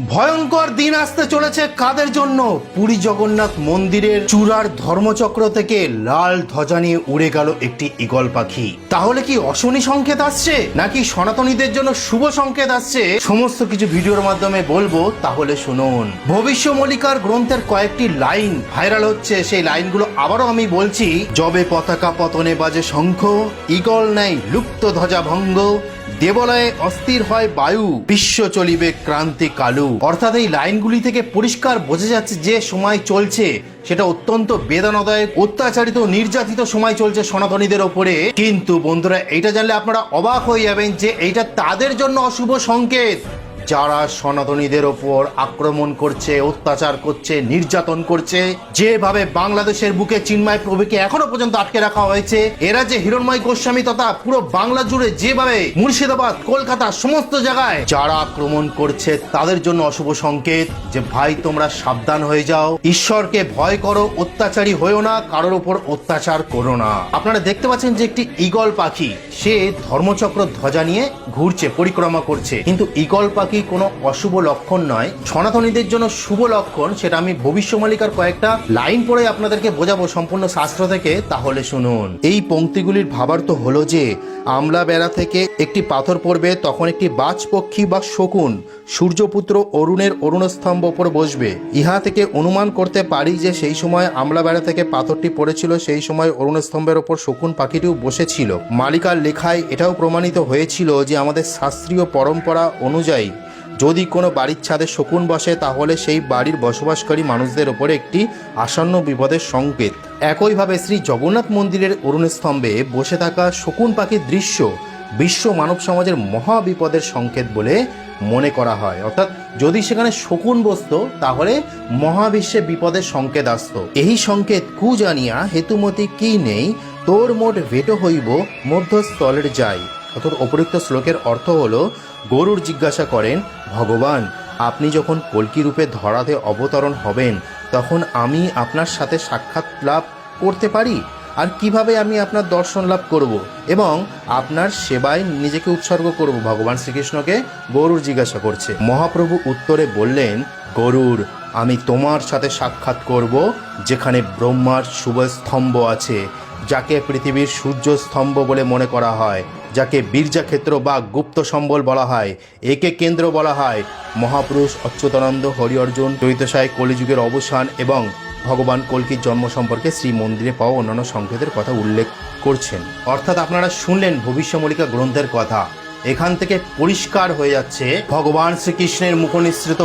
ভয়ঙ্কর দিন আসতে চলেছে কাদের জন্য? পুরী জগন্নাথ মন্দিরের চূড়ার ধর্মচক্র থেকে লাল ধ্বজা নিয়ে উড়ে গেল একটি ঈগল পাখি। তাহলে কি অশনি সংকেত আসছে নাকি সনাতনীদের জন্য শুভ সংকেত আসছে? সমস্ত কিছু ভিডিওর মাধ্যমে বলবো, তাহলে শুনুন। ভবিষ্যমলিকার গ্রন্থের কয়েকটি লাইন ভাইরাল হচ্ছে, সেই লাইনগুলো আবারও আমি বলছি। যবে পতাকা পতনে বাজে শঙ্খ, ঈগল নাই লুপ্ত ধ্বজা ভঙ্গ, দেবালয়ে অস্থির হয় বায়ু, বিশ্ব চলিবে ক্রান্তি কালু। অর্থাৎ এই লাইনগুলি থেকে পরিষ্কার বোঝা যাচ্ছে যে সময় চলছে সেটা অত্যন্ত বেদনাদায়ক, অত্যাচারিত, নির্যাতিত সময় চলছে সনাতনীদের ওপরে। কিন্তু বন্ধুরা, এইটা জানলে আপনারা অবাক হয়ে যাবেন যে এইটা তাদের জন্য অশুভ সংকেত যারা সনাতনীদের ওপর আক্রমণ করছে, অত্যাচার করছে, নির্যাতন করছে। যেভাবে বাংলাদেশের বুকে চিন্ময় প্রভুকে এখনো পর্যন্ত আটকে রাখা হয়েছে, এরা যে হিরণময় গোস্বামী তথা পুরো বাংলা জুড়ে যেভাবে মুর্শিদাবাদ, কলকাতা সমস্ত জায়গায় যারা আক্রমণ করছে তাদের জন্য অশুভ সংকেত যে ভাই তোমরা সাবধান হয়ে যাও, ঈশ্বরকে ভয় করো, অত্যাচারী হয়েও না, কারোর উপর অত্যাচার করো না। আপনারা দেখতে পাচ্ছেন যে একটি ঈগল পাখি সে ধর্মচক্র ধ্বজা নিয়ে ঘুরছে, পরিক্রমা করছে। কিন্তু ঈগল পাখি কোনো অশুভ লক্ষণ নয়, সনাতনীদের জন্য শুভ লক্ষণ। সেটা আমি ভবিষ্যমালিকার কয়েকটা লাইন পড়ে আপনাদেরকে বোঝাবো সম্পূর্ণ শাস্ত্র থেকে, তাহলে শুনুন। এই পংক্তিগুলির ভাবার্থ হলো যে আমলা বেড়া থেকে একটি পাথর পড়বে, তখন একটি বাজ পক্ষী বা শকুন সূর্যপুত্র অরুণের অরুণস্তম্ভ ওপর বসবে। ইহা থেকে অনুমান করতে পারি যে সেই সময় আমলা বেড়া থেকে পাথরটি পড়েছিল, সেই সময় অরুণস্তম্ভের ওপর শকুন পাখিটিও বসেছিল। মালিকার লেখায় এটাও প্রমাণিত হয়েছিল যে আমাদের শাস্ত্রীয় পরম্পরা অনুযায়ী যদি কোনো বাড়ির ছাদে শকুন বসে তাহলে সেই বাড়ির বসবাসকারী মানুষদের ওপরে একটি আসন্ন বিপদের সংকেত। একইভাবে শ্রী জগন্নাথ মন্দিরের অরুণস্তম্ভে বসে থাকা শকুন পাখির দৃশ্য বিশ্ব মানব সমাজের মহা বিপদের সংকেত বলে মনে করা হয়। অর্থাৎ যদি সেখানে শকুন বসতো তাহলে মহাবিশ্বে বিপদের সংকেত আসত। এই সংকেত কু জানিয়া হেতুমতি কি নেই, তোর মোট ভেটো হইব মধ্যস্থলের যাই। অর্থাৎ উপরিক্ত শ্লোকের অর্থ হলো, গরুর জিজ্ঞাসা করেন, ভগবান আপনি যখন কল্কি রূপে ধরাতে অবতরণ হবেন তখন আমি আপনার সাথে সাক্ষাৎ লাভ করতে পারি, আর কিভাবে আমি আপনার দর্শন লাভ করব এবং আপনার সেবায় নিজেকে উৎসর্গ করব? ভগবান শ্রীকৃষ্ণকে গরুর জিজ্ঞাসা করছে। মহাপ্রভু উত্তরে বললেন, গরুর আমি তোমার সাথে সাক্ষাৎ করব যেখানে ব্রহ্মার শুভ স্তম্ভ আছে, যাকে পৃথিবীর সূর্য স্তম্ভ বলে মনে করা হয়, যাকে বীর্যাক্ষেত্র বা গুপ্ত সম্বল বলা হয়, একে কেন্দ্র বলা হয়। মহাপুরুষ অচ্যুতানন্দ হরি অর্জুন চৈতসায় কলিযুগের অবসান এবং ভগবান কল্কির জন্ম সম্পর্কে শ্রী মন্দিরে পাওয়া অন্যান্য সংকেতের কথা উল্লেখ করছেন। অর্থাৎ আপনারা শুনলেন ভবিষ্যমলিকা গ্রন্থের কথা। এখান থেকে পরিষ্কার হয়ে যাচ্ছে ভগবান শ্রীকৃষ্ণের মুখনিসৃত